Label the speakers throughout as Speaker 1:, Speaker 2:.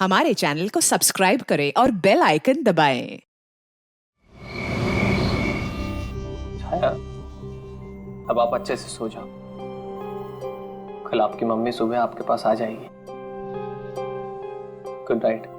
Speaker 1: हमारे चैनल को सब्सक्राइब करें और बेल आइकन दबाएं।
Speaker 2: छाया, अब आप अच्छे से सो जाओ। कल आपकी मम्मी सुबह आपके पास आ जाएगी। Good night.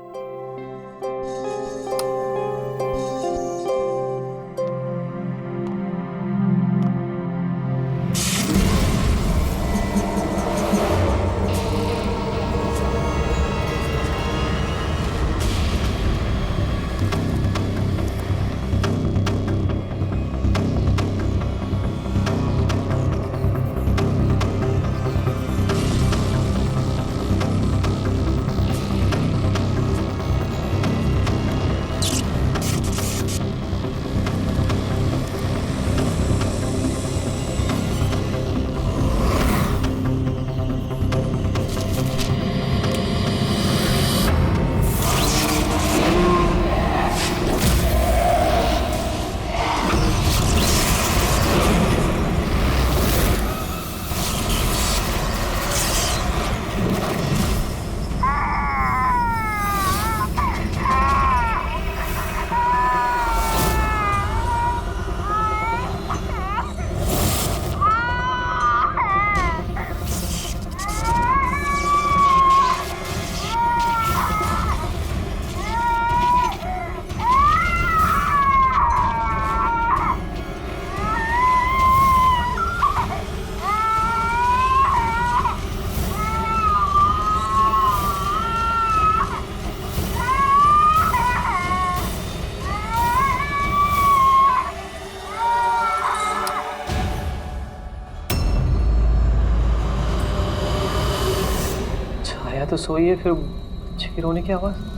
Speaker 2: छाया तो सोई है, फिर बच्चे की रोने की आवाज।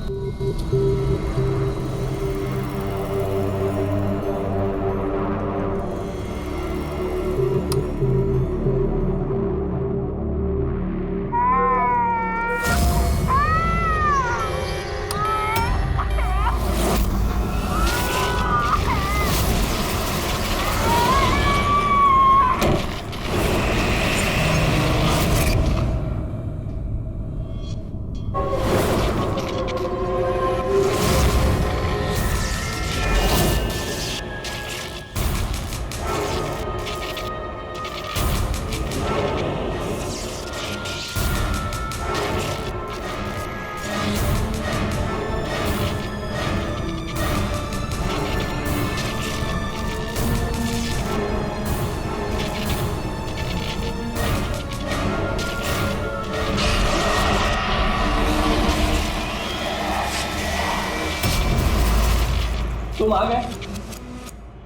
Speaker 2: तुम आ गए।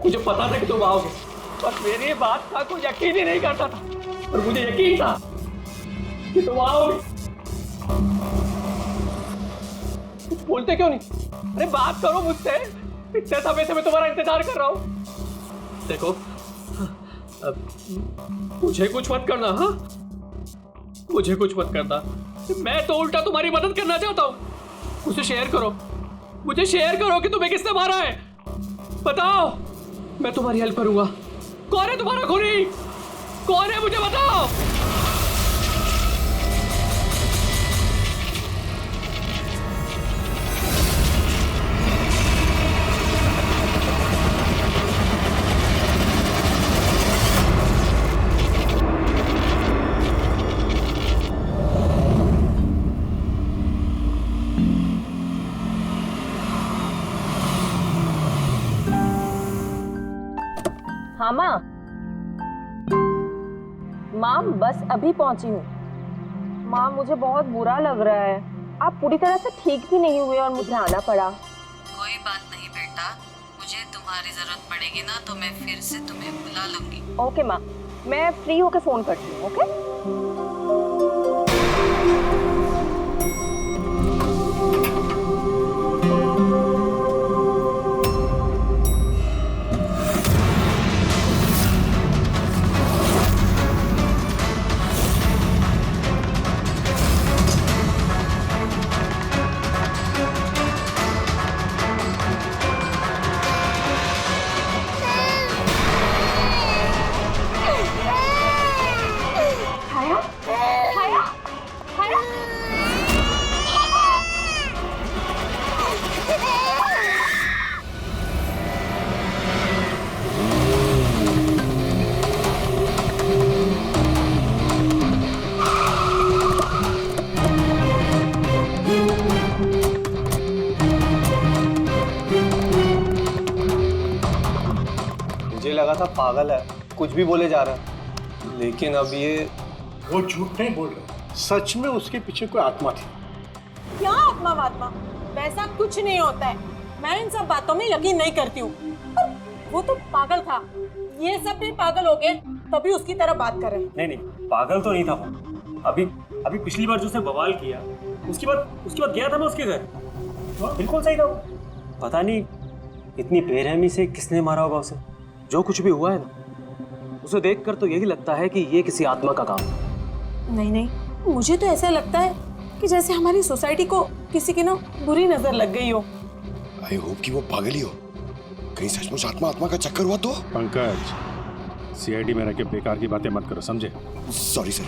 Speaker 2: मुझे पता था कि तुम आओगे, पर मेरी बात का कोई यकीन ही नहीं करता था, और मुझे यकीन था कि तुम आओगे। तुम बोलते क्यों नहीं? अरे बात करो मुझसे। इतने समय से मैं तुम्हारा इंतजार कर रहा हूँ। देखो, मुझे कुछ मत करना। हाँ, मुझे कुछ मत करना। मैं तो उल्टा तुम्हारी मदद करना चाहता हूँ। मुझे शेयर करो, मुझे शेयर करो कि तुम्हें किसने मारा है। बताओ, मैं तुम्हारी हेल्प करूंगा। कौन है तुम्हारा खूनी? कौन है, मुझे बताओ।
Speaker 3: हाँ माँ, माँ बस अभी पहुंची हूँ। माँ मुझे बहुत बुरा लग रहा है। आप पूरी तरह से ठीक भी नहीं हुए और मुझे आना पड़ा।
Speaker 4: कोई बात नहीं बेटा, मुझे तुम्हारी जरूरत पड़ेगी ना तो मैं फिर से तुम्हें बुला लूंगी।
Speaker 3: ओके माँ, मैं फ्री होकर फोन करती हूँ। ओके। छाया,
Speaker 5: लगा था पागल है, कुछ भी बोले जा रहा है, लेकिन अब ये
Speaker 6: वो झूठ नहीं बोल रहे, सच में उसके पीछे कोई आत्मा थी।
Speaker 7: क्या आत्मा वात्मा, वैसा कुछ नहीं होता है। मैं इन सब बातों में यकीन नहीं करती हूँ। वो तो पागल था, ये सब भी पागल हो गए तभी उसकी तरह बात कर रहे हैं।
Speaker 8: नहीं पागल तो नहीं था वो। अभी पिछली बार जो उसने बवाल किया उसके बाद गया था मैं उसके घर, बिल्कुल सही था वो। पता नहीं इतनी बेरहमी से किसने मारा होगा उसे।
Speaker 5: जो कुछ भी हुआ है ना, उसे देखकर तो यही लगता है कि ये किसी आत्मा का काम है।
Speaker 7: नहीं, मुझे तो ऐसा लगता है कि जैसे हमारी सोसाइटी को किसी की ना बुरी नजर लग गई हो।
Speaker 9: आई होप कि वो पागल ही हो, कहीं सचमुच आत्मा का चक्कर हुआ तो।
Speaker 6: पंकज, सीआईडी में रह के बेकार की बातें मत करो, समझे?
Speaker 9: Sorry sir.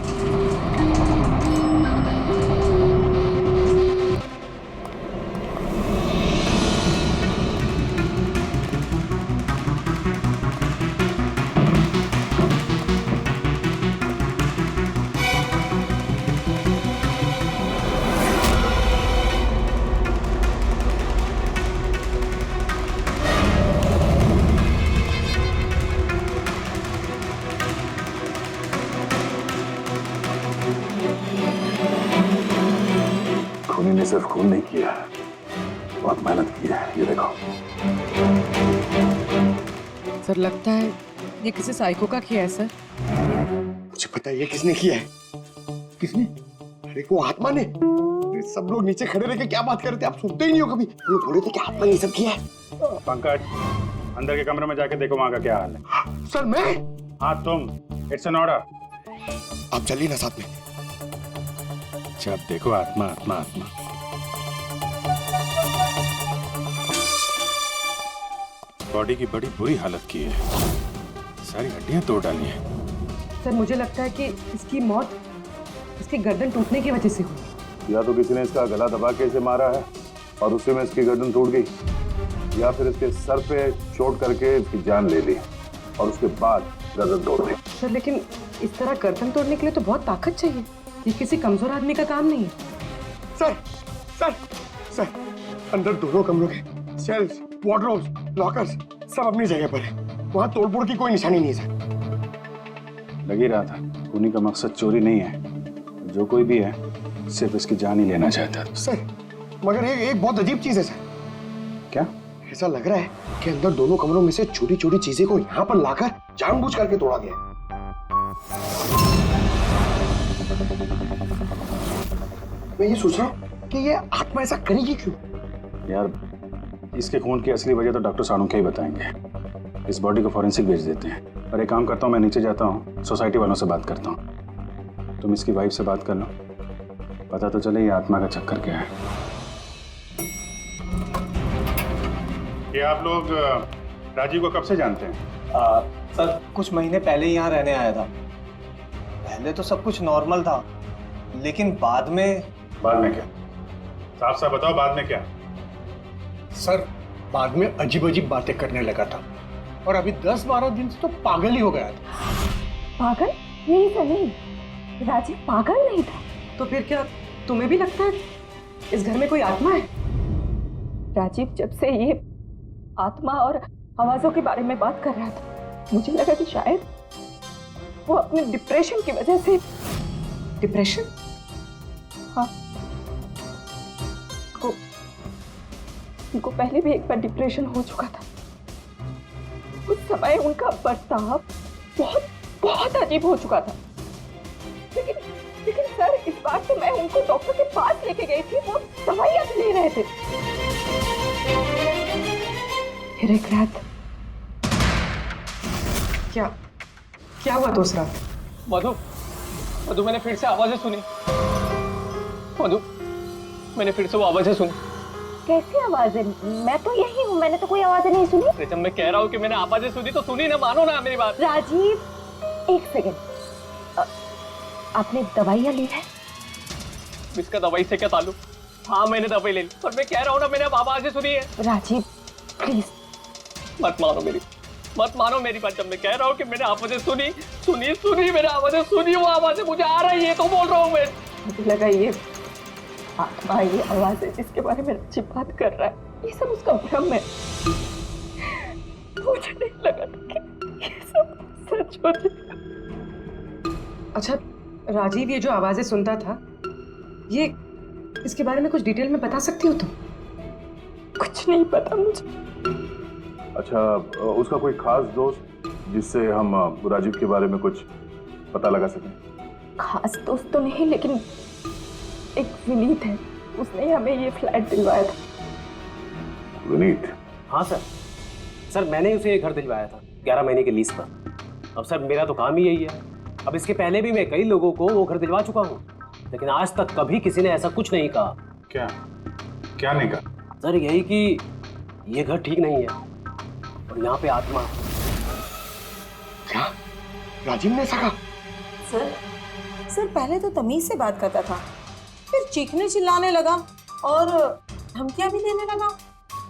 Speaker 10: खूनी ने सिर्फ खून नहीं किया, बहुत मेहनत की है, ये देखो।
Speaker 1: सर लगता है ये किसी साइको का किया है सर।
Speaker 9: मुझे पता है ये किसने किया है। किसने? अरे वो आत्मा ने। अरे सब लोग नीचे खड़े रह के क्या बात कर रहे थे, आप सुनते ही नहीं हो कभी। वो बोले थे कि आत्मा ने ये सब किया है।
Speaker 6: पंकज, अंदर के कमरे में जाके देखो वहां का क्या हाल है।
Speaker 9: सर मैं?
Speaker 6: हाँ तुम, इट्स एन ऑर्डर।
Speaker 9: आप चलिए ना साथ में।
Speaker 6: जब देखो आत्मा आत्मा आत्मा। बॉडी की बड़ी बुरी हालत की है, सारी हड्डियां तोड़ डाली हैं।
Speaker 11: सर मुझे लगता है कि इसकी मौत इसकी गर्दन टूटने की वजह से हुई।
Speaker 10: या तो किसी ने इसका गला दबा के इसे मारा है और उसी में इसकी गर्दन टूट गई, या फिर इसके सर पे चोट करके इसकी जान ले ली और उसके बाद गर्दन तोड़ दी।
Speaker 11: सर लेकिन इस तरह गर्दन तोड़ने के लिए तो बहुत ताकत चाहिए, ये किसी कमजोर आदमी का काम नहीं है।
Speaker 9: सर सर सर, अंदर दोनों कमरों के सेल्स, वार्डरोब्स, लॉकर्स सब अपनी जगह पर है। वहाँ तोड़फोड़ की कोई निशानी नहीं है सर।
Speaker 6: लग ही रहा था, खूनी का मकसद चोरी नहीं है, जो कोई भी है सिर्फ इसकी जान ही लेना चाहता था।
Speaker 9: सर मगर एक बहुत अजीब चीज है सर।
Speaker 6: क्या?
Speaker 9: ऐसा लग रहा है कि अंदर दोनों कमरों में से छोटी छोटी चीजें को यहाँ पर लाकर जानबूझ करके तोड़ा गया। मैं ये सोच रहा हूँ कि ये आत्मा ऐसा करेगी क्यों?
Speaker 6: यार इसके खून की असली वजह तो डॉक्टर साणुखे ही बताएंगे। इस बॉडी को फॉरेंसिक भेज देते हैं। और एक काम करता हूँ, मैं नीचे जाता हूँ, सोसाइटी वालों से बात करता हूँ। तुम इसकी वाइफ से बात कर लो, पता तो चले ये आत्मा का चक्कर क्या है। ये आप लोग राजीव को कब से जानते हैं?
Speaker 5: सर कुछ महीने पहले ही यहाँ रहने आया था। पहले तो सब कुछ नॉर्मल था, लेकिन बाद में
Speaker 6: क्या? साफ साफ बताओ, बाद में क्या? सर बाद में अजीब अजीब बातें करने लगा था और अभी 10-12 दिन से तो पागल ही हो गया था।
Speaker 3: पागल? नहीं सर नहीं, राजीव पागल नहीं था।
Speaker 11: तो फिर क्या तुम्हें भी लगता है इस घर में कोई आत्मा है?
Speaker 3: राजीव जब से ये आत्मा और आवाजों के बारे में बात कर रहा था, मुझे लगा कि शायद वो अपने डिप्रेशन की वजह से।
Speaker 11: डिप्रेशन?
Speaker 3: हाँ, उनको पहले भी एक बार डिप्रेशन हो चुका था। उस समय उनका बर्ताव बहुत बहुत अजीब हो चुका था। लेकिन सर इस बार तो मैं उनको डॉक्टर के पास लेके गई थी, वो दवाइयां ले रहे थे।
Speaker 11: फिर एक रात क्या हुआ दूसरा?
Speaker 2: मधु, मैंने फिर से आवाजें सुनी। मधु, मैंने फिर से वो आवाजें सुनी।
Speaker 3: कैसी आवाजें? मैं तो यही हूँ, मैंने तो कोई आवाजें नहीं सुनी।
Speaker 2: जब मैं कह रहा हूँ कि मैंने आवाजें सुनी तो सुनी ना, मानो ना मेरी बात।
Speaker 3: राजीव एक सेकंड, आपने दवाइयाँ ली है?
Speaker 2: इसका दवाई से क्या ताल्लुक? हाँ मैंने दवाई ले ली, पर मैं कह रहा हूँ ना मैंने अब आवाजें सुनी है।
Speaker 3: राजीव प्लीज
Speaker 2: मत मानो मेरी बात। जब मैं कह रहा हूँ कि मैंने आवाजें सुनी मैंने आवाजें सुनी, वो आवाजें मुझे आ रही है तो बोल रहा हूँ मैं।
Speaker 3: मुझे लगा ये आत्मा, ये आवाजें जिसके बारे में अच्छी बात कर रहा है, ये सब उसका भ्रम है। मुझे नहीं लगा था कि छोड़।
Speaker 11: अच्छा राजीव, ये जो आवाजें सुनता था, ये इसके बारे में कुछ डिटेल में बता सकती हो तुम?
Speaker 3: कुछ नहीं पता मुझे।
Speaker 10: अच्छा, उसका कोई खास दोस्त जिससे हम राजीव के बारे में कुछ पता लगा सकें?
Speaker 3: खास दोस्त तो नहीं, लेकिन एक विनीत है, उसने हमें ये फ्लैट दिलवाया था।
Speaker 10: विनीत?
Speaker 8: हाँ सर, सर मैंने उसे ये घर दिलवाया था 11 महीने के लीज पर। अब सर मेरा तो काम ही यही है। अब इसके पहले भी मैं कई लोगों को वो घर दिलवा चुका हूँ, लेकिन आज तक कभी किसी ने ऐसा कुछ नहीं कहा।
Speaker 6: क्या क्या नहीं कहा?
Speaker 8: सर यही कि ये घर ठीक नहीं है और यहाँ पे आत्मा।
Speaker 9: क्या राजीव ने ऐसा कहा?
Speaker 7: सर पहले तो तमीज से बात करता था, फिर चीखने चिल्लाने लगा और धमकियां भी देने लगा।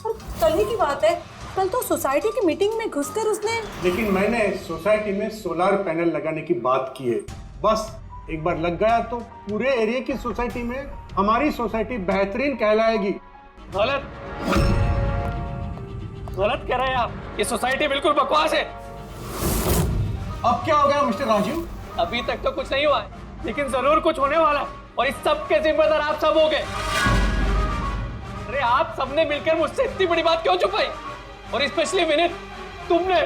Speaker 7: और कल ही की बात है, कल तो सोसाइटी की मीटिंग में घुसकर उसने।
Speaker 9: लेकिन मैंने सोसाइटी में सोलर पैनल लगाने की बात की है। बस एक बार लग गया तो पूरे एरिया की सोसाइटी में हमारी सोसाइटी बेहतरीन कहलाएगी।
Speaker 2: गलत गलत कह रहे हैं आप। ये सोसाइटी बिल्कुल बकवास है।
Speaker 9: अब क्या हो गया मिस्टर राजीव?
Speaker 2: अभी तक तो कुछ नहीं हुआ है, लेकिन जरूर कुछ होने वाला है, और इस सब के जिम्मेदार आप सब हो गए। अरे आप सबने मिलकर मुझसे इतनी बड़ी बात क्यों छुपाई? और स्पेशली विनीत, तुमने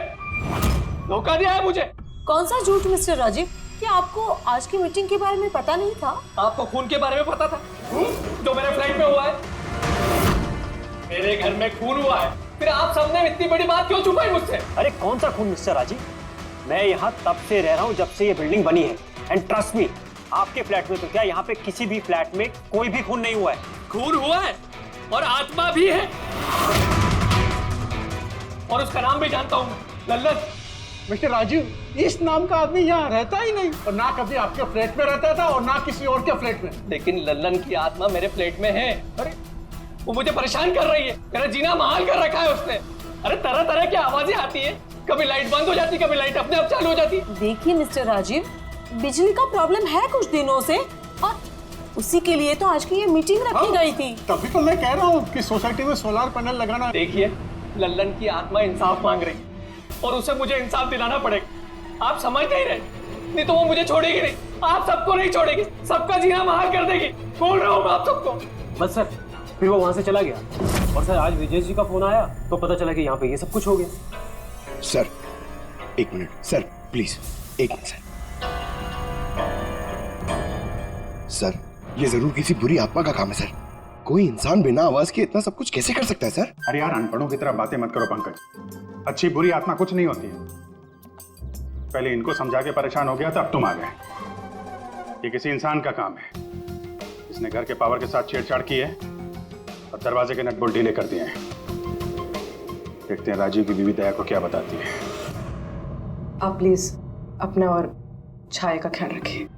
Speaker 2: धोखा दिया है मुझे।
Speaker 7: कौन सा झूठ मिस्टर राजीव? क्या आपको आज की मीटिंग के बारे में पता नहीं था?
Speaker 2: आपको खून के बारे में पता था जो मेरे फ्लैट में हुआ है? मेरे घर में खून हुआ है, फिर आप सबने इतनी बड़ी बात क्यों छुपाई मुझसे?
Speaker 8: अरे कौन सा खून मिस्टर राजीव? मैं यहाँ तब से रह रहा हूँ जब से ये बिल्डिंग बनी है, एंड ट्रस्ट मी, आपके फ्लैट में तो क्या, यहाँ पे किसी भी फ्लैट में कोई भी खून नहीं हुआ है।
Speaker 2: खून हुआ है और आत्मा भी है, और उसका नाम भी जानता हूँ, लल्लन।
Speaker 9: मिस्टर राजीव, इस नाम का आदमी यहाँ रहता ही नहीं, और ना कभी आपके फ्लैट में रहता था और ना किसी और के फ्लैट में।
Speaker 2: लेकिन लल्लन की आत्मा मेरे फ्लैट में है। अरे वो मुझे परेशान कर रही है, मेरा जीना महाल कर रखा है उसने। अरे तरह तरह की आवाजें आती है, कभी लाइट बंद हो जाती, कभी लाइट अपने आप चालू हो जाती।
Speaker 7: देखिए मिस्टर राजीव, बिजली का प्रॉब्लम है कुछ दिनों से, और उसी के लिए तो आज की ये मीटिंग रखी गई थी।
Speaker 9: तभी तो मैं कह रहा हूँ कि सोसाइटी में सोलर पैनल लगाना।
Speaker 2: देखिए, लल्लन की आत्मा इंसाफ मांग रही, और उसे मुझे इंसाफ दिलाना पड़ेगा। आप समझ नहीं रहे, नहीं तो वो मुझे छोड़ेगी नहीं। आप सबको नहीं छोड़ेगी, सबका जीना महाल कर देगी। बोल रहा हूँ मैं आप सबको।
Speaker 8: बस सर, फिर वो वहां से चला गया, और सर आज विजय जी का फोन आया तो पता चला कि यहाँ पे ये सब कुछ हो गया।
Speaker 9: सर एक मिनट सर, प्लीज एक मिनट सर। सर ये जरूर किसी बुरी आत्मा का काम है सर। कोई इंसान बिना आवाज के इतना सब कुछ कैसे कर सकता है सर?
Speaker 6: अरे यार, अनपढ़ों की तरह बातें मत करो पंकज। अच्छी बुरी आत्मा कुछ नहीं होती है। पहले इनको समझा के परेशान हो गया था, अब तुम आ गए। ये किसी इंसान का काम है। इसने घर के पावर के साथ छेड़छाड़ की है और दरवाजे के नट बोल्ट ढीले कर दिए हैं। देखते हैं राजीव की बीवी दया को क्या बताती है।
Speaker 11: आप प्लीज अपना और छाया का ख्याल रखिए।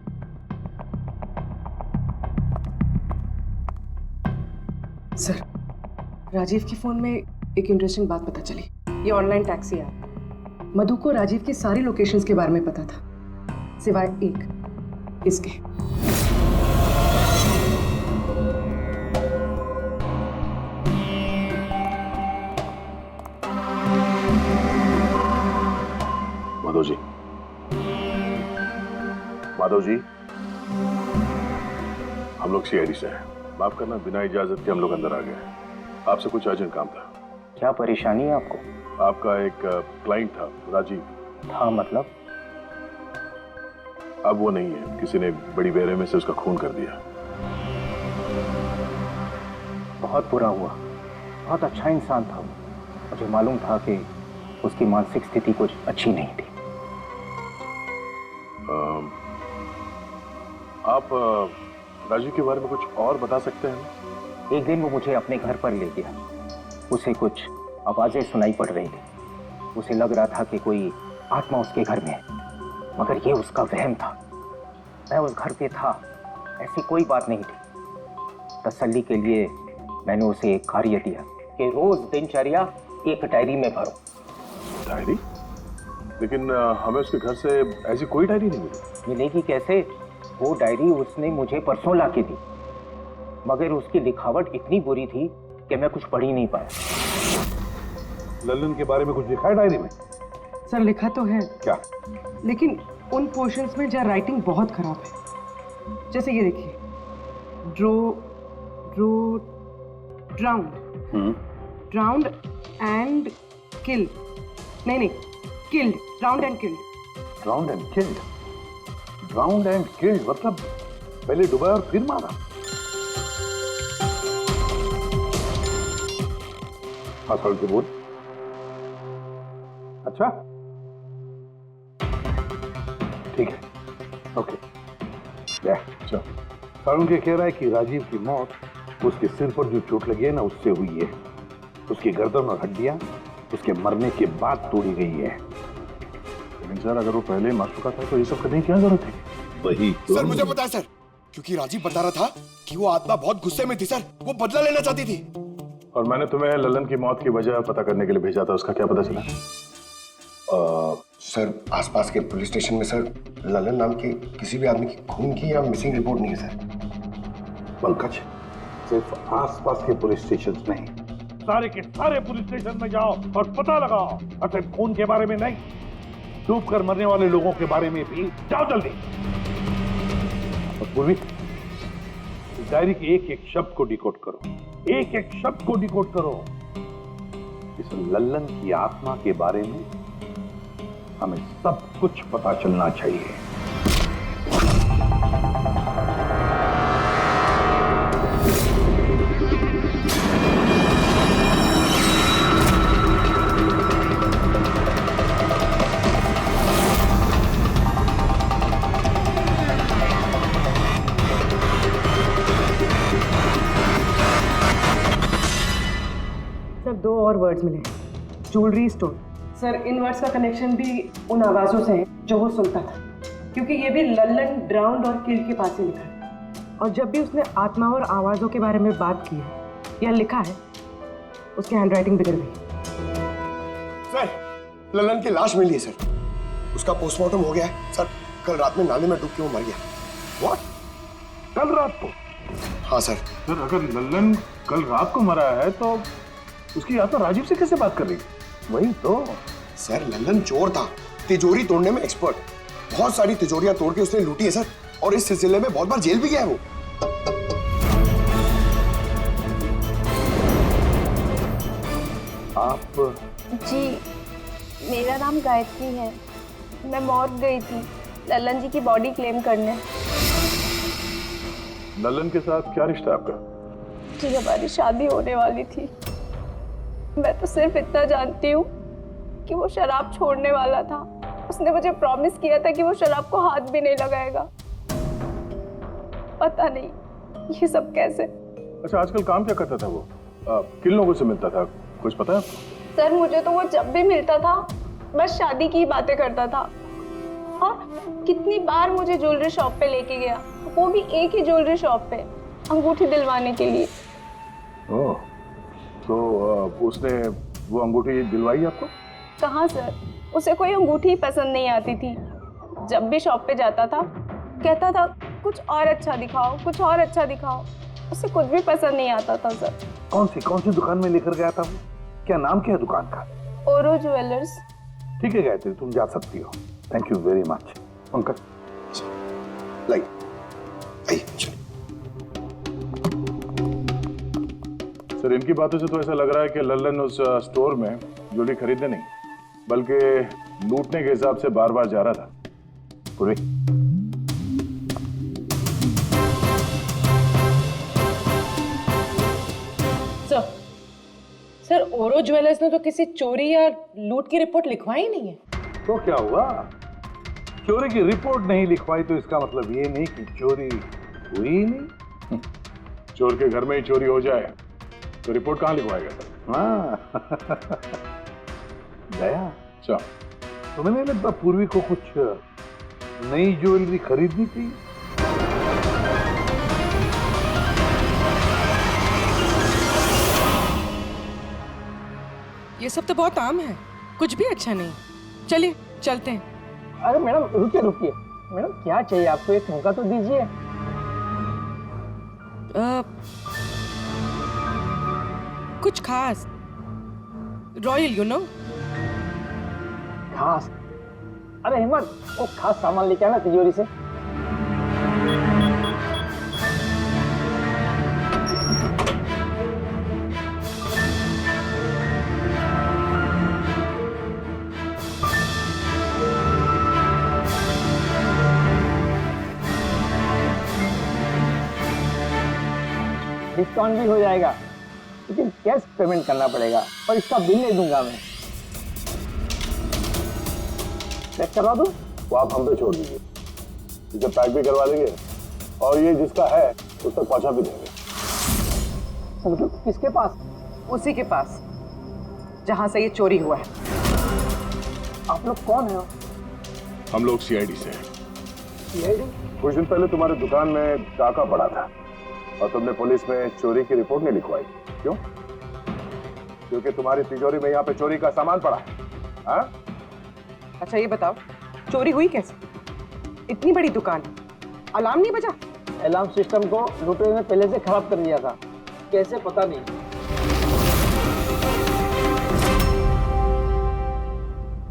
Speaker 11: सर, राजीव के फोन में एक इंटरेस्टिंग बात पता चली। ये ऑनलाइन टैक्सी ऐप, मधु को राजीव की सारी लोकेशंस के बारे में पता था, सिवाय एक, इसके।
Speaker 10: माधव जी, माधव जी, हम लोग सीआईडी से हैं। माफ करना, बिना इजाजत के हम लोग अंदर आ गए। आपसे कुछ अर्जेंट काम था।
Speaker 12: क्या परेशानी है आपको?
Speaker 10: आपका एक क्लाइंट था, राजीव।
Speaker 12: हाँ मतलब?
Speaker 10: अब वो नहीं है, किसी ने बड़ी बेरहमी से उसका खून कर दिया।
Speaker 12: बहुत बुरा हुआ। बहुत अच्छा इंसान था वो। मुझे मालूम था कि उसकी मानसिक स्थिति कुछ अच्छी नहीं थी।
Speaker 10: आप राजीव के बारे में कुछ और बता सकते हैं?
Speaker 12: एक दिन वो मुझे अपने घर पर ले गया। उसे कुछ आवाजें सुनाई पड़ रही थी। उसे लग रहा था कि कोई आत्मा उसके घर में है, मगर ये उसका वहम था। मैं उस घर पे था, ऐसी कोई बात नहीं थी। तसल्ली के लिए मैंने उसे एक कार्य दिया कि रोज दिनचर्या एक डायरी में भरो।
Speaker 10: डायरी? लेकिन हमें उसके घर से ऐसी कोई डायरी नहीं मिली।
Speaker 12: मिलेगी कैसे? वो डायरी उसने मुझे परसों ला के दी, मगर उसकी लिखावट इतनी बुरी थी कि मैं कुछ पढ़ ही नहीं पाया।
Speaker 10: लल्लन के बारे में कुछ लिखा है डायरी में?
Speaker 11: सर लिखा तो है
Speaker 10: क्या?
Speaker 11: लेकिन उन पोर्शंस में जहाँ राइटिंग बहुत खराब है। जैसे ये देखिए, ड्राउंड एंड किल, नहीं killed, drowned and killed.
Speaker 10: Drowned and killed? Drowned and killed मतलब पहले डुबाया और फिर मारा? हाँ सर के बोल। अच्छा ठीक है, ओके। चलो, सारुण के कह रहा है कि राजीव की मौत उसके सिर पर जो चोट लगी है ना उससे हुई है। उसकी गर्दन और हड्डियां उसके मरने के बाद तोड़ी गई है।
Speaker 6: लेकिन सर अगर वो पहले मर चुका था तो ये सब करने की क्या जरूरत है?
Speaker 10: वही तो।
Speaker 9: सर मुझे पता है सर, क्योंकि राजीव बता रहा था कि वो आत्मा बहुत गुस्से में थी सर, वो बदला लेना चाहती थी।
Speaker 6: और मैंने तुम्हें ललन की मौत की वजह पता करने के लिए भेजा था, उसका क्या पता चला?
Speaker 9: सर आसपास के पुलिस स्टेशन में सर ललन नाम के किसी भी आदमी की खून की या मिसिंग रिपोर्ट नहीं है सर।
Speaker 10: पंकज, सिर्फ आसपास के पुलिस स्टेशन नहीं, सारे के सारे पुलिस स्टेशन में जाओ और पता लगाओ। और सिर्फ खून के बारे में नहीं, डूब कर मरने वाले लोगों के बारे में भी जाओ जल्दी। और पूर्वी, डायरी के एक एक शब्द को डिकोड करो, एक एक शब्द को डिकोड करो। इस लल्लन की आत्मा के बारे में हमें सब कुछ पता चलना चाहिए।
Speaker 11: सर 2 और वर्ड्स मिले, ज्वेलरी स्टोर। सर इन वर्ड्स का कनेक्शन भी उन आवाज़ों से है जो वो सुनता था, क्योंकि ये भी लल्लन, ड्राउंड और किल के पास ही लिखा है। और जब भी उसने आत्मा और आवाज़ों के बारे में बात की है या लिखा है, उसकी हैंडराइटिंग बिगड़ गई।
Speaker 9: सर ललन की लाश मिली है सर, उसका पोस्टमार्टम हो गया है सर। कल रात में नाले में डूब के वो मर गया।
Speaker 10: What? कल रात को?
Speaker 9: हाँ सर।
Speaker 6: सर अगर लल्लन कल रात को मरा है तो उसकी आत्मा राजीव से कैसे बात कर रही है?
Speaker 10: वही तो
Speaker 9: सर, लल्लन चोर था, तिजोरी तोड़ने में एक्सपर्ट। बहुत सारी तिजोरियां तोड़ के उसने लूटी है सर, और इस सिलसिले में बहुत बार जेल भी गया है वो।
Speaker 10: आप?
Speaker 3: जी मेरा नाम गायत्री है। मैं मौत गई थी लल्लन जी की बॉडी क्लेम करने।
Speaker 6: लल्लन के साथ क्या रिश्ता आपका?
Speaker 3: जी हमारी शादी होने वाली थी। मैं तो सिर्फ इतना जानती हूँ कि वो शराब छोड़ने वाला था। उसने मुझे प्रॉमिस किया था कि वो शराब को हाथ भी नहीं लगाएगा। पता नहीं ये सब कैसे।
Speaker 6: अच्छा आजकल काम क्या करता था वो? किन लोगों से मिलता था, कुछ पता है आपको?
Speaker 3: सर मुझे तो वो जब भी मिलता था बस शादी की बातें करता था, और कितनी बार मुझे ज्वेलरी शॉप पे लेके गया, वो भी एक ही ज्वेलरी शॉप पे, अंगूठी दिलवाने के लिए।
Speaker 6: ओह, तो उसने वो अंगूठी दिलवाई आपको?
Speaker 3: कहाँ सर, उसे कोई अंगूठी पसंद नहीं आती थी। जब भी शॉप पे जाता था कहता था कुछ और अच्छा दिखाओ, कुछ और अच्छा दिखाओ। उसे कुछ भी पसंद नहीं आता था सर।
Speaker 10: कौन सी दुकान में लेकर गया था वो? क्या नाम क्या है दुकान का?
Speaker 3: ओरो ज्वेलर्स।
Speaker 10: ठीक है गायत्री, तुम जा सकती हो। Thank you very much. Pankaj
Speaker 9: like
Speaker 6: sir इनकी बातों से तो ऐसा लग रहा है कि लल्लन उस स्टोर में ज्वेलरी खरीदने नहीं बल्कि लूटने के हिसाब से बार बार जा रहा था। पूरी
Speaker 11: सर ओरो ज्वेलर्स ने तो किसी चोरी या लूट की रिपोर्ट लिखवाई नहीं है।
Speaker 10: तो क्या हुआ? चोरी की रिपोर्ट नहीं लिखवाई तो इसका मतलब ये नहीं कि चोरी हुई ही नहीं।
Speaker 6: चोर के घर में ही चोरी हो जाए तो रिपोर्ट कहाँ लिखवाएगा सर?
Speaker 10: हाँ दया,
Speaker 6: अच्छा
Speaker 10: तुम्हें नहीं लगता पूर्वी को कुछ नई ज्वेलरी खरीदनी थी?
Speaker 11: ये सब तो बहुत आम है, कुछ भी अच्छा नहीं। चलिए चलते हैं।
Speaker 12: अरे मैडम रुकिए रुकिए, मैडम क्या चाहिए आपको, एक मौका तो दीजिए।
Speaker 11: कुछ खास, रॉयल यू नो।
Speaker 12: खास। अरे हिम्मत, वो खास सामान लेके आना तिजोरी से। डिस्काउंट भी हो जाएगा, लेकिन कैश पेमेंट करना पड़ेगा और इसका बिल नहीं दूंगा मैं। चेक करवा दूं?
Speaker 10: वो आप हम पे छोड़ दीजिए, इसे पैक भी करवा देंगे और ये जिसका है उस तक पहुंचा भी देंगे।
Speaker 12: मतलब किसके पास?
Speaker 11: उसी के पास जहां से ये चोरी हुआ है।
Speaker 12: आप लोग कौन है?
Speaker 10: हम लोग सीआईडी से हैं।
Speaker 12: सीआईडी?
Speaker 10: कुछ दिन पहले तुम्हारे दुकान में डाका पड़ा था और तुमने पुलिस में चोरी की रिपोर्ट नहीं लिखवाई, क्यों? क्योंकि तुम्हारी तिजोरी में यहाँ पे चोरी का सामान पड़ा है। हाँ?
Speaker 11: अच्छा ये बताओ, चोरी हुई कैसे? इतनी बड़ी दुकान, अलार्म नहीं बजा?
Speaker 12: अलार्म सिस्टम को लुटेरे ने पहले से खराब कर दिया था, कैसे पता नहीं।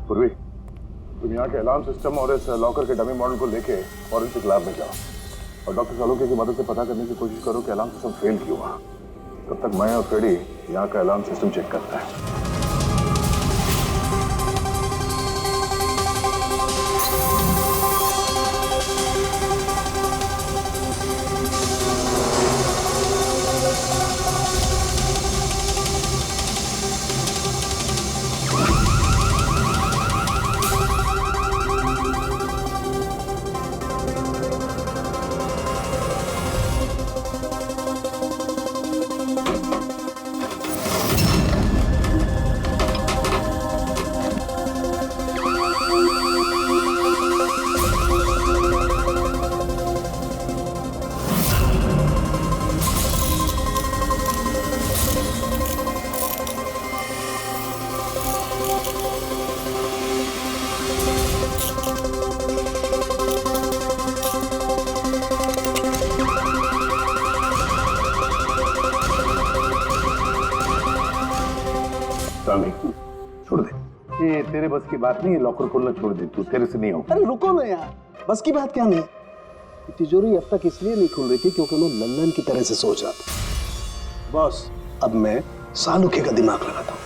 Speaker 10: पूर्वी, तुम यहाँ के अलार्म सिस्टम और इस लॉकर के डमी मॉडल को लेके फॉरेंसिक लैब में जाओ और डॉक्टर सालुके की मदद से पता करने की कोशिश करो कि अलार्म सिस्टम फेल क्यों हुआ। तब तक मैं और फ्रेडी यहाँ का अलार्म सिस्टम चेक करता है। छोड़ दे, ये तेरे बस की बात नहीं है, लॉकर खोलना छोड़ दे, तू तेरे से नहीं होगा।
Speaker 9: अरे रुको ना यार, बस की बात क्या नहीं। तिजोरी अब तक इसलिए नहीं खुल रही थी क्योंकि मैं लल्लन की तरह से सोच रहा था। बॉस, अब मैं सालुके का दिमाग लगाता हूँ।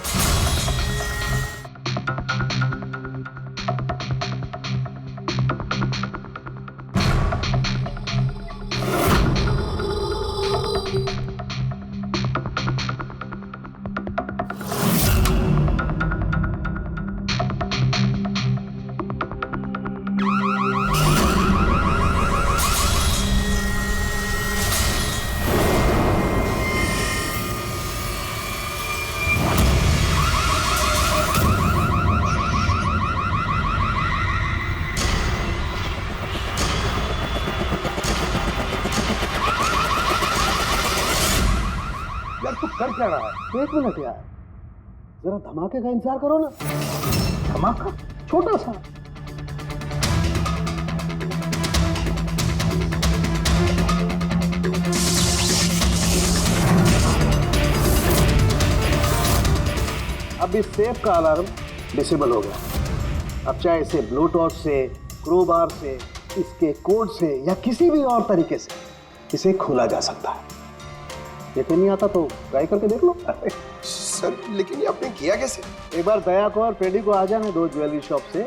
Speaker 9: यार तू कर क्या रहा है? एक मिनट यार, जरा धमाके का इंतजार करो ना। धमाका? छोटा सा। अब इस सेफ का अलार्म डिसेबल हो गया। अब चाहे इसे ब्लूटूथ से, क्रोबार से, इसके कोड से या किसी भी और तरीके से इसे खोला जा सकता है। यकीन नहीं आता तो ट्राई करके देख लो।
Speaker 13: सर लेकिन ये आपने किया कैसे?
Speaker 9: एक बार दया को और पेडी को आ जाने दो ज्वेलरी शॉप से,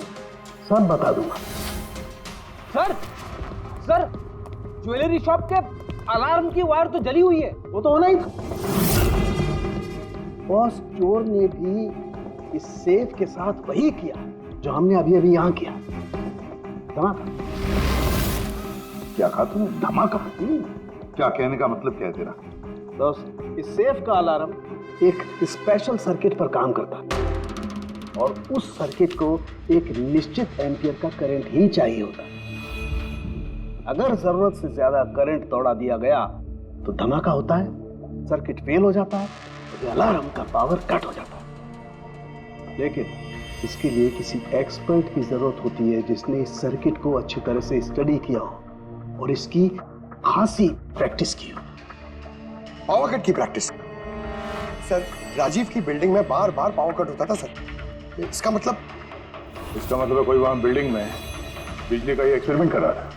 Speaker 9: सब बता दूंगा।
Speaker 12: सर, सर, ज्वेलरी शॉप के अलार्म की वायर तो जली हुई है।
Speaker 9: वो तो होना ही था। बॉस, चोर ने भी इस सेफ के साथ वही किया जो हमने अभी अभी यहाँ किया। धमाका।
Speaker 10: क्या कहा तूने? धमाका? क्या कहने का मतलब क्या है तेरा?
Speaker 9: दोस्त, इस सेफ का अलार्म एक स्पेशल सर्किट पर काम करता है और उस सर्किट को एक निश्चित एम्पियर का करंट ही चाहिए होता है। अगर जरूरत से ज्यादा करंट दौड़ा दिया गया तो धमाका होता है, सर्किट फेल हो जाता है, तो अलार्म का पावर कट हो जाता है। लेकिन इसके लिए किसी एक्सपर्ट की जरूरत होती है जिसने इस सर्किट को अच्छी तरह से स्टडी किया हो और इसकी खासी प्रैक्टिस की हो।
Speaker 13: पावर कट की प्रैक्टिस? सर, राजीव की बिल्डिंग में बार बार पावर कट होता था सर। इसका मतलब
Speaker 10: इसका मतलब कोई वहां बिल्डिंग में बिजली का ये एक्सपेरिमेंट कर रहा था।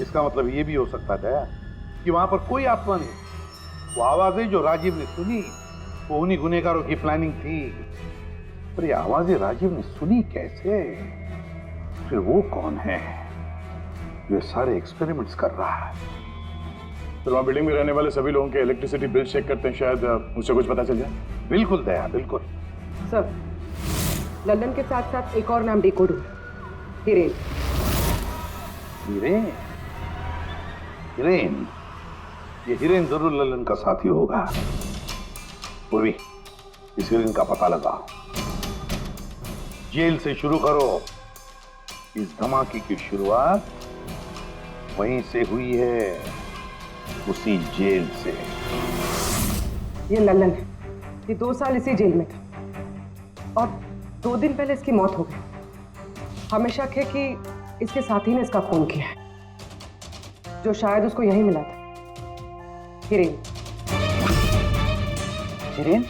Speaker 10: इसका मतलब ये भी हो सकता था कि वहां पर कोई आत्मा नहीं। वो आवाजें जो राजीव ने सुनी वो उन्हीं गुनहगारों की प्लानिंग थी। पर ये आवाजें राजीव ने सुनी कैसे? फिर वो कौन है जो ये सारे एक्सपेरिमेंट्स कर रहा है?
Speaker 6: तो वहाँ बिल्डिंग में रहने वाले सभी लोगों के इलेक्ट्रिसिटी बिल चेक करते हैं, शायद मुझसे कुछ पता चल जाए।
Speaker 10: बिल्कुल दया, बिल्कुल।
Speaker 11: सर, लल्लन के साथ साथ एक और नाम डिकोड हुआ, हिरेन।
Speaker 10: हिरेन? हिरेन? ये हिरेन जरूर लल्लन का साथी होगा। पूर्वी, इस हिरेन का पता लगाओ। जेल से शुरू करो। इस धमाके की शुरुआत वहीं से हुई है, उसी जेल से।
Speaker 11: ये लल्लन है, ये 2 साल इसी जेल में था और 2 दिन पहले इसकी मौत हो गई। हमें शक है कि इसके साथी ने इसका खून किया है, जो शायद उसको यही मिला था। हिरेन।
Speaker 12: हिरेन?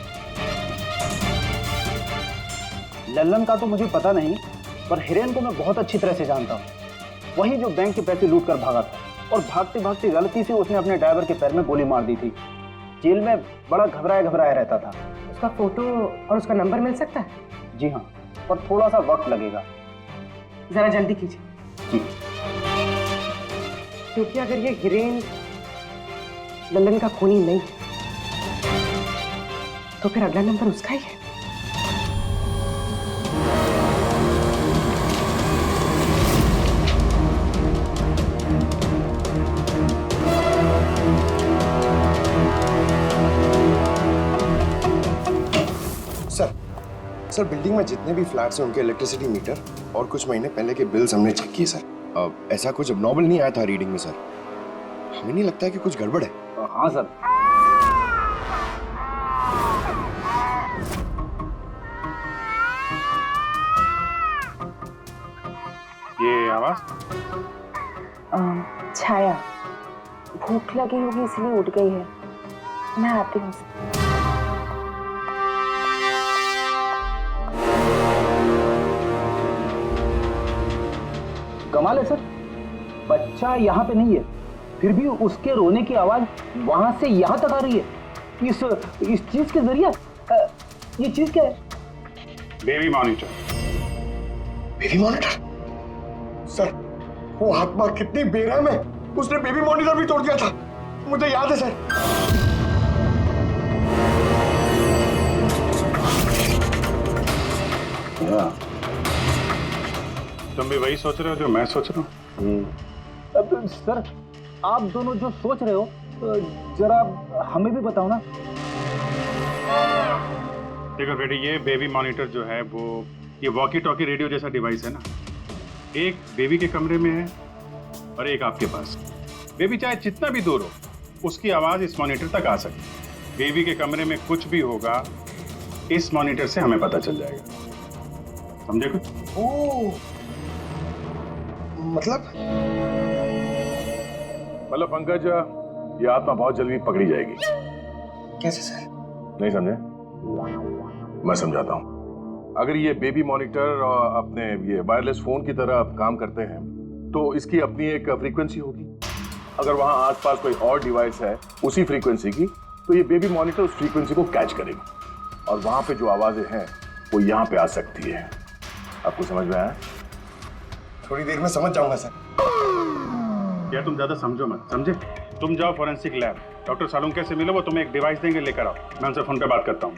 Speaker 12: लल्लन का तो मुझे पता नहीं, पर हिरेन को मैं बहुत अच्छी तरह से जानता हूँ। वही जो बैंक के पैसे लूट कर भागा था और भागते भागते गलती से उसने अपने ड्राइवर के पैर में गोली मार दी थी। जेल में बड़ा घबराया रहता था।
Speaker 11: उसका फोटो और उसका नंबर मिल सकता है?
Speaker 12: जी हाँ, पर थोड़ा सा वक्त लगेगा।
Speaker 11: जरा जल्दी कीजिए।
Speaker 12: जी।
Speaker 11: क्योंकि अगर ये हिरेन लल्लन का खूनी नहीं तो फिर अगला नंबर उसका ही है।
Speaker 13: सर, बिल्डिंग में जितने भी फ्लैट्स हैं उनके इलेक्ट्रिसिटी मीटर और कुछ महीने पहले के बिल्स हमने चेक किए सर। ऐसा कुछ अबनॉर्मल नहीं आया था रीडिंग में सर। हमें नहीं लगता है कि कुछ गड़बड़ है।
Speaker 12: हाँ सर।
Speaker 6: ये आवाज?
Speaker 3: छाया, भूख लगी होगी इसलिए उठ गई है। मैं आती हूँ।
Speaker 12: कमाल है सर, बच्चा यहाँ पे नहीं है, फिर भी उसके रोने की आवाज वहां से यहाँ तक आ रही है। इस चीज के जरिए ये चीज क्या है?
Speaker 6: Baby monitor.
Speaker 13: Baby monitor? Sir, वो आत्मा कितनी बेरहम है, उसने बेबी मॉनिटर भी तोड़ दिया था, मुझे याद है सर।
Speaker 6: तुम भी वही सोच रहे हो जो मैं सोच रहा हूँ?
Speaker 12: अब सर, आप दोनों जो सोच रहे हो जरा हमें भी बताओ ना।
Speaker 6: देखो बेटी, ये बेबी मॉनिटर जो है वो ये वॉकी टॉकी रेडियो जैसा डिवाइस है ना। एक बेबी के कमरे में है और एक आपके पास। बेबी चाहे जितना भी दूर हो उसकी आवाज इस मॉनिटर तक आ सकती है। बेबी के कमरे में कुछ भी होगा इस मॉनिटर से हमें पता चल जाएगा। समझे कुछ?
Speaker 13: मतलब
Speaker 10: पंकज, ये आत्मा बहुत जल्दी पकड़ी जाएगी।
Speaker 13: कैसे सर?
Speaker 10: नहीं समझे? मैं समझाता हूँ। अगर ये बेबी मॉनिटर अपने ये वायरलेस फोन की तरह काम करते हैं तो इसकी अपनी एक फ्रीक्वेंसी होगी। अगर वहां आसपास कोई और डिवाइस है उसी फ्रीक्वेंसी की, तो ये बेबी मॉनिटर उस फ्रीक्वेंसी को कैच करेगी और वहां पे जो आवाजें हैं वो यहाँ पे आ सकती है। आपको समझ में आया?
Speaker 13: थोड़ी देर में समझ जाऊंगा सर।
Speaker 6: या तुम ज्यादा समझो मत, समझे? तुम जाओ फॉरेंसिक लैब, डॉक्टर सालुंके से मिलो, वो तुम्हें एक डिवाइस देंगे, लेकर आओ। मैं उनसे फोन पे बात करता हूँ।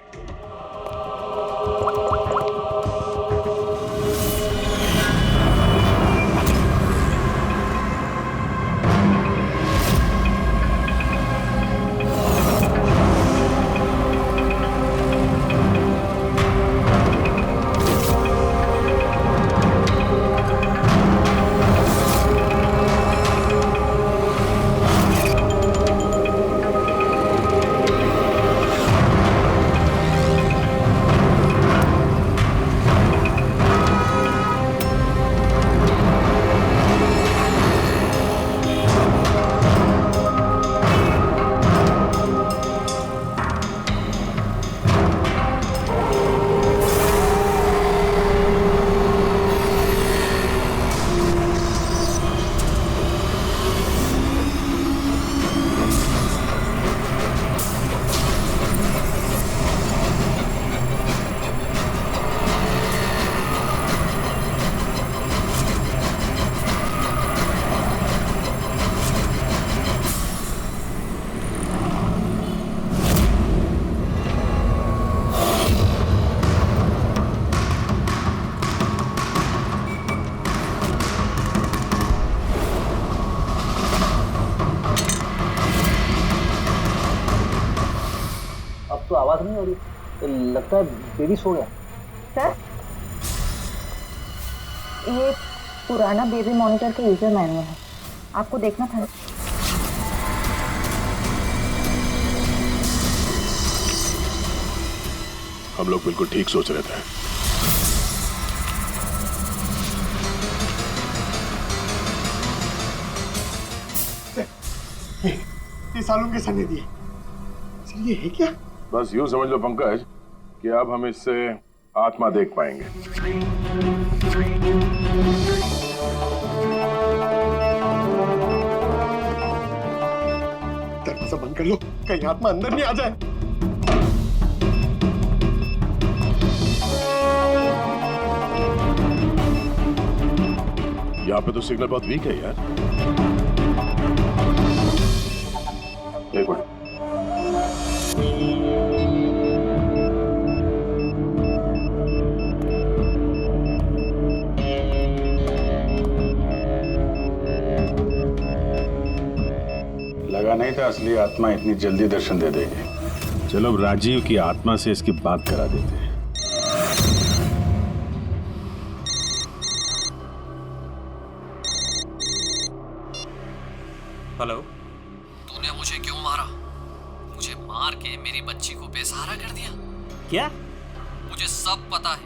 Speaker 12: तो आवाज नहीं हो रही, लगता है बेबी सो गया।
Speaker 3: सर, ये पुराना बेबी मॉनिटर का यूजर मैनुअल है, आपको देखना था।
Speaker 10: हम लोग बिल्कुल ठीक सोच रहे थे।
Speaker 13: ये सालों के सने दिए, ये है क्या?
Speaker 10: बस यूं समझ लो पंकज कि अब हम इससे आत्मा देख पाएंगे।
Speaker 13: दरवाजा बंद कर लो, कहीं आत्मा अंदर नहीं आ जाए।
Speaker 10: यहाँ पे तो सिग्नल बहुत वीक है यार। एक मिनट।
Speaker 6: लगा नहीं था असली आत्मा इतनी जल्दी दर्शन दे देगी।
Speaker 10: चलो अब राजीव की आत्मा से इसकी बात करा देते हैं।
Speaker 8: हेलो।
Speaker 2: तूने मुझे क्यों मारा? मुझे मार के मेरी बच्ची को बेसहारा कर दिया।
Speaker 8: क्या?
Speaker 2: मुझे सब पता है।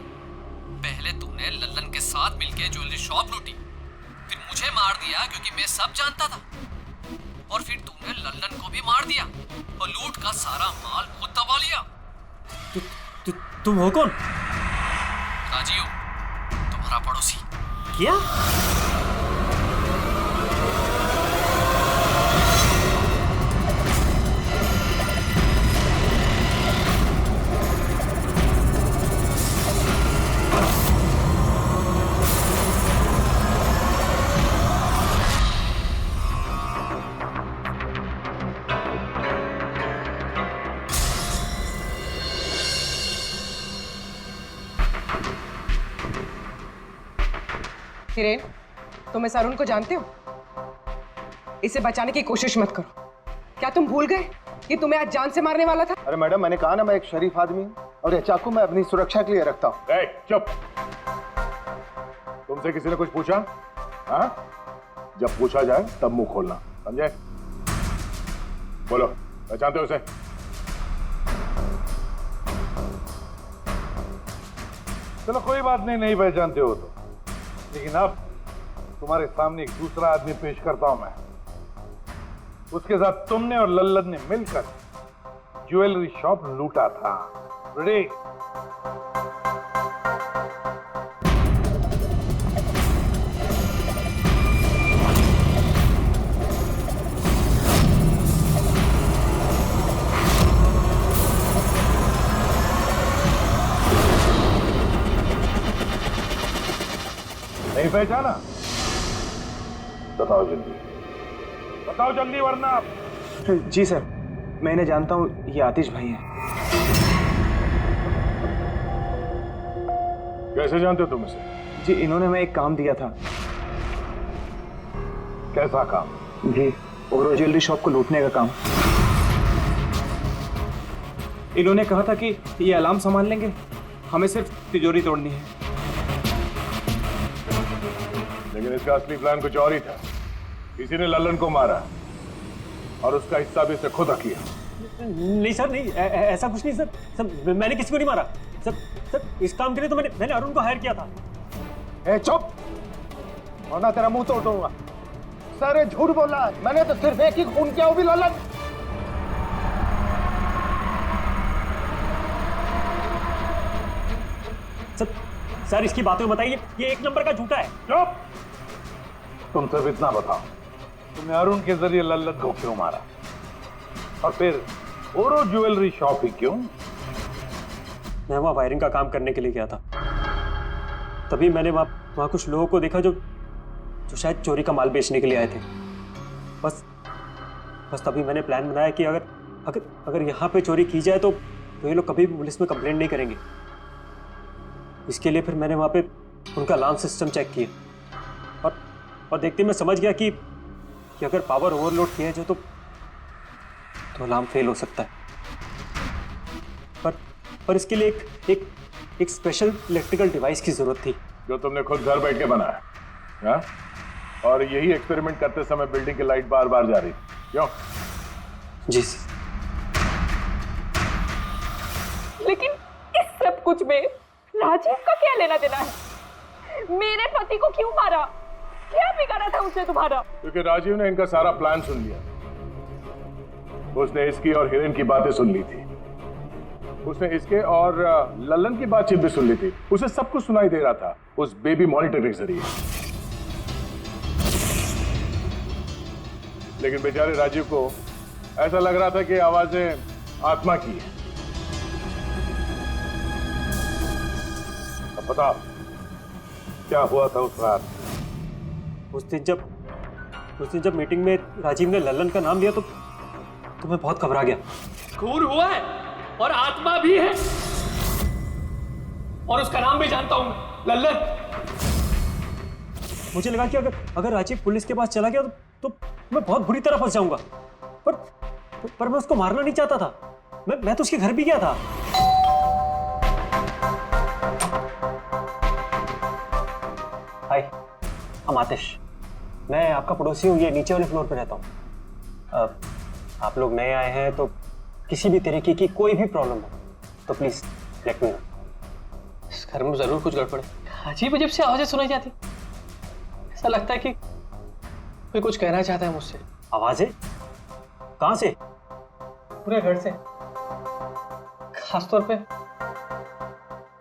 Speaker 2: पहले तूने लल्लन के साथ मिलके ज्वेलरी शॉप लूटी, फिर मुझे मार दिया क्योंकि मैं सब जानता था, और फिर तूने लल्लन को भी मार दिया और लूट का सारा माल खुद दबा लिया।
Speaker 8: तुम हो कौन?
Speaker 2: राजीव, तुम्हारा पड़ोसी।
Speaker 8: क्या?
Speaker 11: हिरेन, तुम इस अरुण को जानते हो? इसे बचाने की कोशिश मत करो। क्या तुम भूल गए कि तुम्हें आज जान से मारने वाला था?
Speaker 9: अरे मैडम, मैंने कहा ना मैं एक शरीफ आदमी हूँ और ये चाकू मैं अपनी सुरक्षा के लिए रखता हूँ।
Speaker 10: चुप। तुमसे किसी ने कुछ पूछा? हाँ? जब पूछा जाए तब मुंह खोलना, समझे? बोलो, पहचानते हो उसे?
Speaker 14: चलो कोई बात नहीं, नहीं पहचानते हो तो, लेकिन अब तुम्हारे सामने एक दूसरा आदमी पेश करता हूं मैं। उसके साथ तुमने और लल्लन ने मिलकर ज्वेलरी शॉप लूटा था। रेडी? नहीं पहचाना? बताओ जल्दी, बताओ जल्दी, वरना आप।
Speaker 5: जी सर, मैं इन्हें जानता हूँ, ये आतिश भाई हैं।
Speaker 10: कैसे जानते हो तुम इसे?
Speaker 5: जी, इन्होंने हमें एक काम दिया था।
Speaker 14: कैसा काम?
Speaker 5: जी, ओरो ज्वेलरी शॉप को लूटने का काम। इन्होंने कहा था कि ये अलार्म संभाल लेंगे, हमें सिर्फ तिजोरी तोड़नी है।
Speaker 10: लेकिन इसका असली प्लान कुछ और ही था। किसी ने लल्लन को मारा और उसका हिस्सा भी इसे खुद किया।
Speaker 8: नहीं सर, नहीं, ऐसा कुछ नहीं सर, मैंने किसी को नहीं मारा सर, इस काम के लिए तो मैंने अरुण को हायर किया था।
Speaker 9: ए चुप, वरना तेरा मुंह तोड़ दूंगा। सर ये झूठ बोला, मैंने तो सिर्फ एक ही खून किया, वो भी लल्लन।
Speaker 8: सर इसकी बातें बताइए, ये एक नंबर का झूठा है।
Speaker 14: चुप। तुम सिर्फ इतना बताओ, तुमने अरुण के जरिए लल्लन को क्यों मारा, और फिर ओरो ज्वेलरी शॉप ही क्यों?
Speaker 8: मैं वहाँ वायरिंग का काम करने के लिए गया था, तभी मैंने वहाँ कुछ लोगों को देखा जो शायद चोरी का माल बेचने के लिए आए थे। बस तभी मैंने प्लान बनाया कि अगर यहाँ पे चोरी की जाए तो ये लोग कभी भी पुलिस में कंप्लेंट नहीं करेंगे। इसके लिए फिर मैंने वहाँ पे उनका अलार्म सिस्टम चेक किया और देखते मैं समझ गया कि अगर पावर ओवरलोड किया जाए तो अलार्म फेल हो सकता है। पर इसके लिए एक स्पेशल इलेक्ट्रिकल डिवाइस की जरूरत थी
Speaker 14: जो तुमने खुद घर बैठ के बनाया, हाँ? और यही एक्सपेरिमेंट करते समय बिल्डिंग की लाइट बार बार जा रही, क्यों?
Speaker 8: जी।
Speaker 3: लेकिन इस सब कुछ में राजीव का क्या लेना देना है? मेरे पति को क्यों मारा? क्या बिगाड़ा था उसने तुम्हारा?
Speaker 14: क्योंकि राजीव ने इनका सारा प्लान सुन लिया। उसने इसकी और हिरेन की बातें सुन ली थी। उसने इसके और लल्लन की बातचीत भी सुन ली थी। उसे सब कुछ सुनाई दे रहा था उस बेबी मॉनिटर के जरिए। लेकिन बेचारे राजीव को ऐसा लग रहा था कि आवाजें आत्मा की है। अब बता क्या हुआ था उस रात?
Speaker 8: उस दिन जब मीटिंग में राजीव ने लल्लन का नाम लिया तो मैं बहुत घबरा गया।
Speaker 2: खून हुआ है और आत्मा भी है, और उसका नाम भी जानता हूं, लल्लन।
Speaker 8: मुझे लगा कि अगर राजीव पुलिस के पास चला गया तो मैं बहुत बुरी तरह फंस जाऊंगा। पर मैं उसको मारना नहीं चाहता था। मैं तो उसके घर भी गया था। हाय, हम आतिश। मैं आपका पड़ोसी हूँ, ये नीचे वाले फ्लोर पे रहता हूँ। आप लोग नए आए हैं तो किसी भी तरीके की कोई भी प्रॉब्लम हो तो प्लीज लेट मी नो।
Speaker 2: इस घर में जरूर कुछ गड़बड़ है। अजीब अजीब सी आवाजें सुनाई जाती, ऐसा लगता है कि कोई कुछ कहना चाहता है मुझसे।
Speaker 8: आवाजें कहां से?
Speaker 2: पूरे घर से, खासतौर पे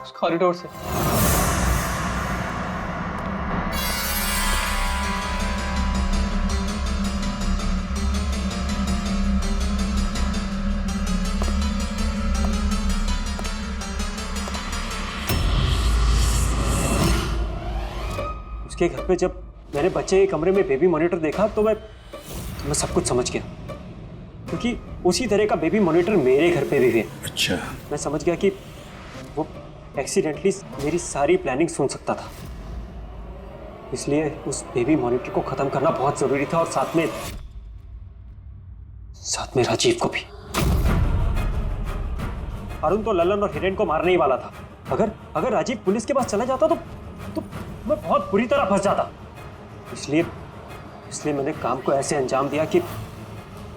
Speaker 2: उस कॉरिडोर से।
Speaker 8: उसके घर पे जब मैंने बच्चे के कमरे में बेबी मॉनिटर देखा तो मैं सब कुछ समझ गया, क्योंकि उसी तरह का बेबी मॉनिटर मेरे घर पे भी है।
Speaker 6: अच्छा।
Speaker 8: मैं समझ गया कि वो एक्सीडेंटली मेरी सारी प्लानिंग सुन सकता था, इसलिए उस बेबी मॉनिटर को खत्म करना बहुत जरूरी था, और साथ में राजीव को भी। अरुण तो लल्लन और हिरेन को मारने ही वाला था। अगर राजीव पुलिस के पास चला जाता तो मैं बहुत बुरी तरह फंस जाता। इसलिए मैंने काम को ऐसे अंजाम दिया कि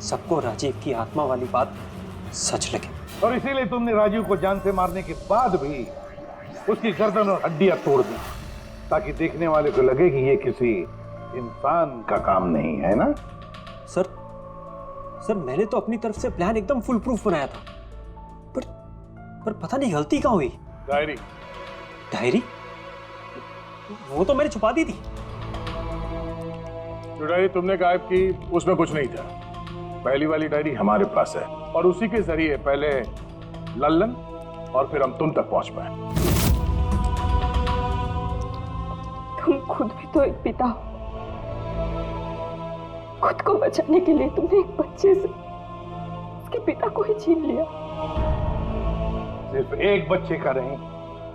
Speaker 8: सबको राजीव की आत्मा वाली बात सच लगे।
Speaker 14: और इसीलिए तुमने राजीव को जान से मारने के बाद भी उसकी गर्दन और हड्डियां तोड़ दी, ताकि देखने वाले को लगे कि ये किसी इंसान का काम नहीं है ना?
Speaker 8: सर मैंने तो अपनी तरफ से प्लान एकदम फुल प्रूफ बनाया था, पर पता नहीं गलती कहाँ हुई। डायरी वो तो मैंने छुपा दी थी।
Speaker 14: जो डायरी तुमने गायब की उसमें कुछ नहीं था। पहली वाली डायरी हमारे पास है, और उसी के जरिए पहले लल्लन और फिर हम तुम तक पहुंच पाए।
Speaker 3: तुम खुद भी तो एक पिता हो। खुद को बचाने के लिए तुमने एक बच्चे से उसके पिता को ही छीन लिया।
Speaker 14: सिर्फ एक बच्चे का नहीं,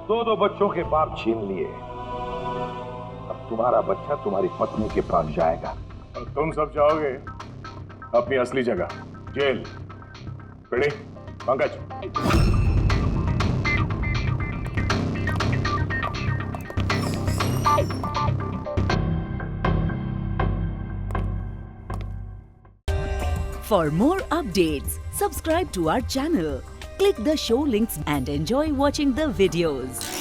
Speaker 14: दो बच्चों के बाप छीन लिए। अब तुम्हारा बच्चा तुम्हारी पत्नी के पास जाएगा, और तुम सब जाओगे अपनी असली जगह, जेल। पेड़ी, Pankaj.
Speaker 1: For more updates, subscribe to our channel, click the show links and enjoy watching the videos.